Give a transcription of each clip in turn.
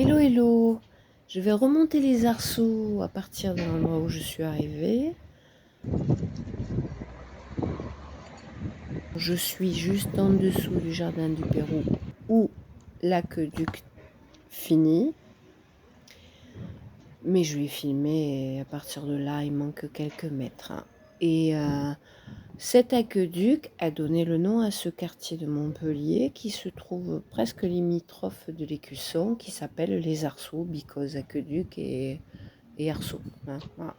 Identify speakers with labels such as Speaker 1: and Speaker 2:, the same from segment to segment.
Speaker 1: Hello, hello! Je vais remonter les arceaux à partir de l'endroit où je suis arrivée. Je suis juste en dessous du jardin du Pérou où l'aqueduc finit. Mais je vais filmer et à partir de là, il manque quelques mètres. Et cet aqueduc a donné le nom à ce quartier de Montpellier qui se trouve presque limitrophe de l'Écusson, qui s'appelle les Arceaux, because aqueduc et arceaux. Voilà.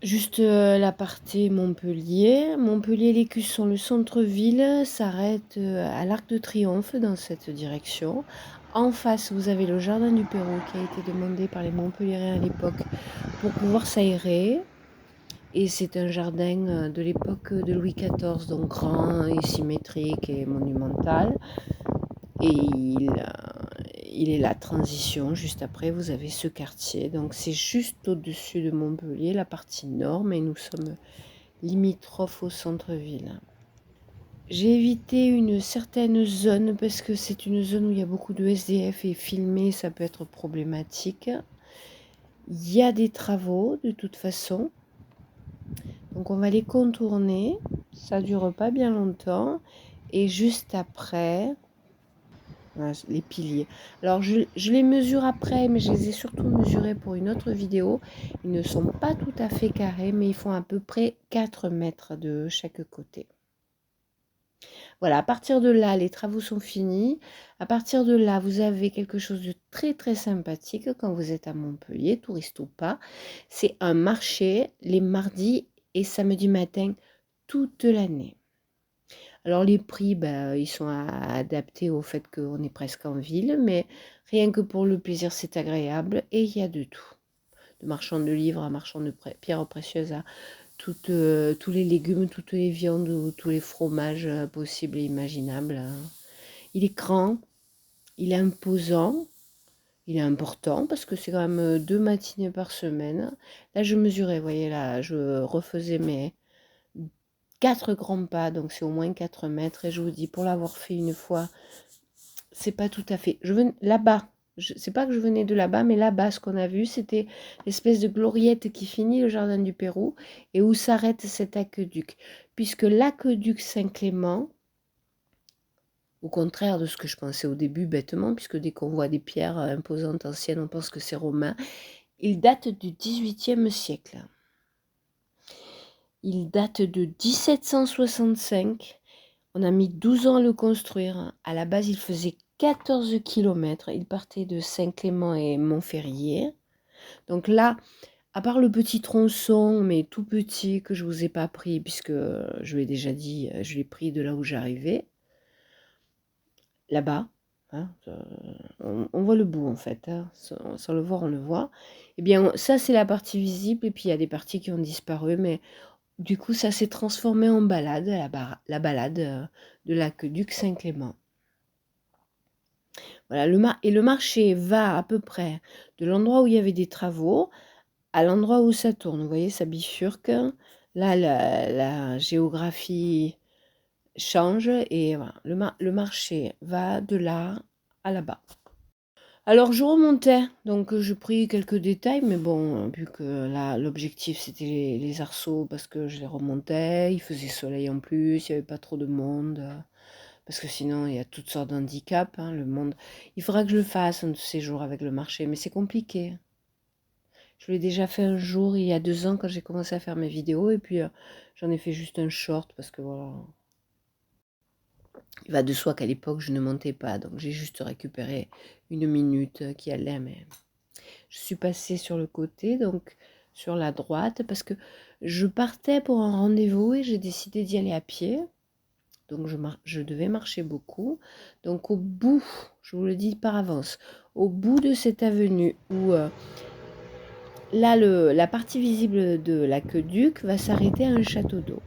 Speaker 1: Juste la partie Montpellier. Montpellier-l'Écusson, le centre-ville s'arrête à l'Arc de Triomphe dans cette direction. En face, vous avez le jardin du Pérou qui a été demandé par les Montpelliérains à l'époque pour pouvoir s'aérer. Et c'est un jardin de l'époque de Louis XIV, donc grand et symétrique et monumental. Et il est la transition, juste après vous avez ce quartier, donc c'est juste au-dessus de Montpellier, la partie nord, mais nous sommes limitrophes au centre-ville. J'ai évité une certaine zone parce que c'est une zone où il y a beaucoup de SDF et filmer ça peut être problématique. Il y a des travaux de toute façon, donc on va les contourner, ça dure pas bien longtemps, et juste après... les piliers. Alors je les mesure après, mais je les ai surtout mesurés pour une autre vidéo. Ils ne sont pas tout à fait carrés, mais ils font à peu près 4 mètres de chaque côté. Voilà, à partir de là, les travaux sont finis. À partir de là, vous avez quelque chose de très très sympathique quand vous êtes à Montpellier, touriste ou pas. C'est un marché les mardis et samedis matin toute l'année. Alors les prix, ils sont adaptés au fait qu'on est presque en ville, mais rien que pour le plaisir, c'est agréable et il y a de tout. De marchand de livres à marchand de pierres précieuses à tous les légumes, toutes les viandes ou tous les fromages possibles et imaginables. Il est grand, il est imposant, il est important parce que c'est quand même 2 matinées par semaine. Là, je mesurais, vous voyez, là, je refaisais mes 4 grands pas, donc c'est au moins 4 mètres. Et je vous dis, pour l'avoir fait une fois, c'est pas tout à fait. Je venais là-bas. C'est pas que je venais de là-bas, mais là-bas, ce qu'on a vu, c'était l'espèce de gloriette qui finit le jardin du Pérou et où s'arrête cet aqueduc. Puisque l'aqueduc Saint-Clément, au contraire de ce que je pensais au début bêtement, puisque dès qu'on voit des pierres imposantes anciennes, on pense que c'est romain, il date du XVIIIe siècle. Il date de 1765. On a mis 12 ans à le construire. À la base, il faisait 14 km. Il partait de Saint-Clément et Montferrier. Donc là, à part le petit tronçon, mais tout petit, que je ne vous ai pas pris, puisque je l'ai déjà dit, je l'ai pris de là où j'arrivais, là-bas, hein, on voit le bout en fait, hein, sans le voir, on le voit. Eh bien, ça, c'est la partie visible, et puis il y a des parties qui ont disparu, mais du coup, ça s'est transformé en balade, la balade de l'aqueduc Saint-Clément. Voilà, le marché va à peu près de l'endroit où il y avait des travaux à l'endroit où ça tourne. Vous voyez, ça bifurque. Là, la géographie change et voilà, le marché va de là à là-bas. Alors, je remontais, donc je pris quelques détails, mais bon, vu que là, l'objectif, c'était les arceaux, parce que je les remontais, il faisait soleil en plus, il n'y avait pas trop de monde, parce que sinon, il y a toutes sortes d'handicaps, hein, le monde. Il faudra que je le fasse un de ces jours avec le marché, mais c'est compliqué. Je l'ai déjà fait un jour, il y a 2 ans, quand j'ai commencé à faire mes vidéos, et puis j'en ai fait juste un short, parce que voilà. Il va de soi qu'à l'époque, je ne montais pas, donc j'ai juste récupéré une minute qui allait, mais... Je suis passée sur le côté, donc sur la droite, parce que je partais pour un rendez-vous et j'ai décidé d'y aller à pied. Donc je devais marcher beaucoup. Donc au bout, je vous le dis par avance, au bout de cette avenue où là la partie visible de l'aqueduc va s'arrêter à un château d'eau.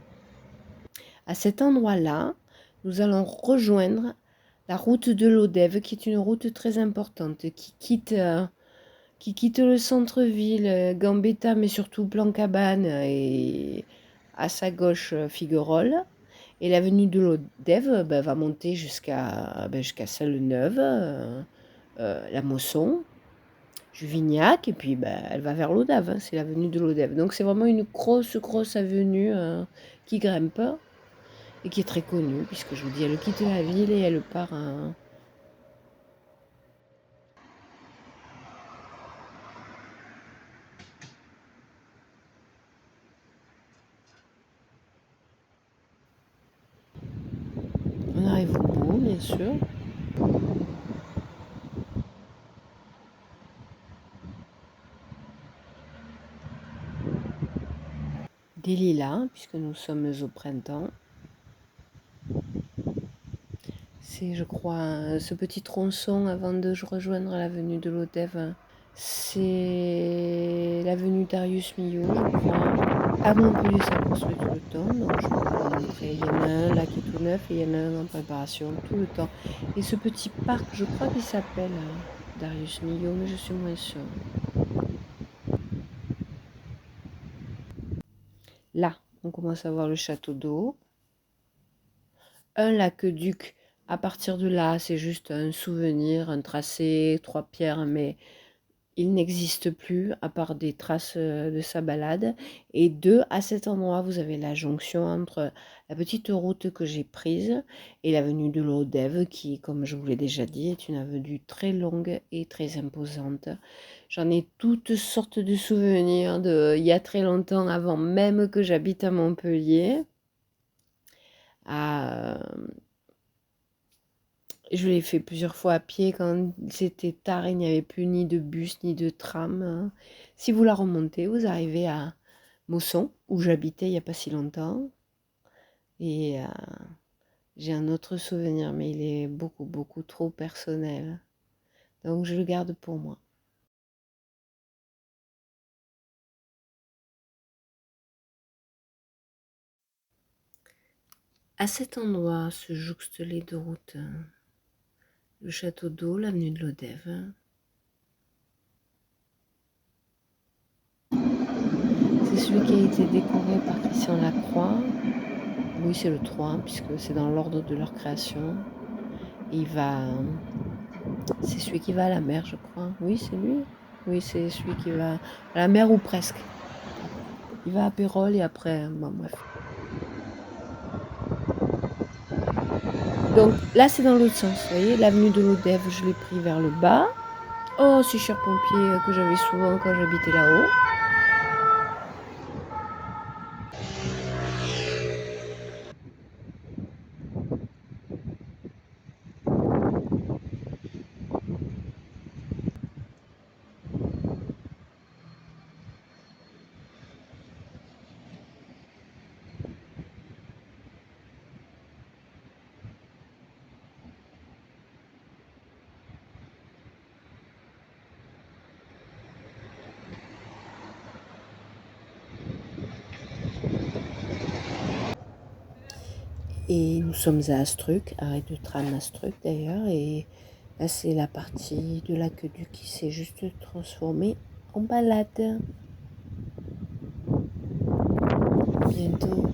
Speaker 1: À cet endroit-là, nous allons rejoindre la route de l'Odève, qui est une route très importante, qui quitte le centre-ville, Gambetta, mais surtout Plan-Cabane et à sa gauche Figuerolles. Et l'avenue de l'Odève va monter jusqu'à Salle-Neuve, la Mosson, Juvignac, et puis elle va vers l'Odève, hein, c'est l'avenue de l'Odève. Donc c'est vraiment une grosse avenue qui grimpe et qui est très connue, puisque je vous dis, elle quitte la ville et elle part à... On arrive au bout, bien sûr. Des lilas, puisque nous sommes au printemps. C'est, je crois, ce petit tronçon avant de rejoindre l'avenue de l'Odève. C'est l'avenue Darius Milhaud, je crois. À Montpellier, ça construit tout le temps, donc je peux vous montrer. Il y en a un là qui est tout neuf et il y en a un en préparation tout le temps. Et ce petit parc, je crois qu'il s'appelle Darius Milhaud, mais je suis moins sûre. Là, on commence à voir le château d'eau. Un lac-duc. À partir de là, c'est juste un souvenir, un tracé, 3 pierres, mais il n'existe plus à part des traces de sa balade. Et deux, à cet endroit, vous avez la jonction entre la petite route que j'ai prise et l'avenue de l'Odève, qui, comme je vous l'ai déjà dit, est une avenue très longue et très imposante. J'en ai toutes sortes de souvenirs de il y a très longtemps, avant même que j'habite à Montpellier. À, Je l'ai fait plusieurs fois à pied quand c'était tard, il n'y avait plus ni de bus ni de tram, hein. Si vous la remontez, vous arrivez à Mosson, où j'habitais il n'y a pas si longtemps. Et j'ai un autre souvenir, mais il est beaucoup trop personnel. Donc je le garde pour moi. À cet endroit se jouxtent les deux routes, hein. Le château d'eau, l'avenue de l'Odève. C'est celui qui a été décoré par Christian Lacroix. Oui, c'est le 3, puisque c'est dans l'ordre de leur création. C'est celui qui va à la mer, je crois. Oui, c'est lui. Oui, c'est celui qui va à la mer ou presque. Il va à Pérol et après, bon, bref. Donc là, c'est dans l'autre sens. Vous voyez, l'avenue de l'Odève, je l'ai pris vers le bas. Oh, ces chers pompiers que j'avais souvent quand j'habitais là-haut. Et nous sommes à Astruc, arrêt de tram Astruc d'ailleurs. Et là, c'est la partie de l'aqueduc qui s'est juste transformée en balade. Bientôt.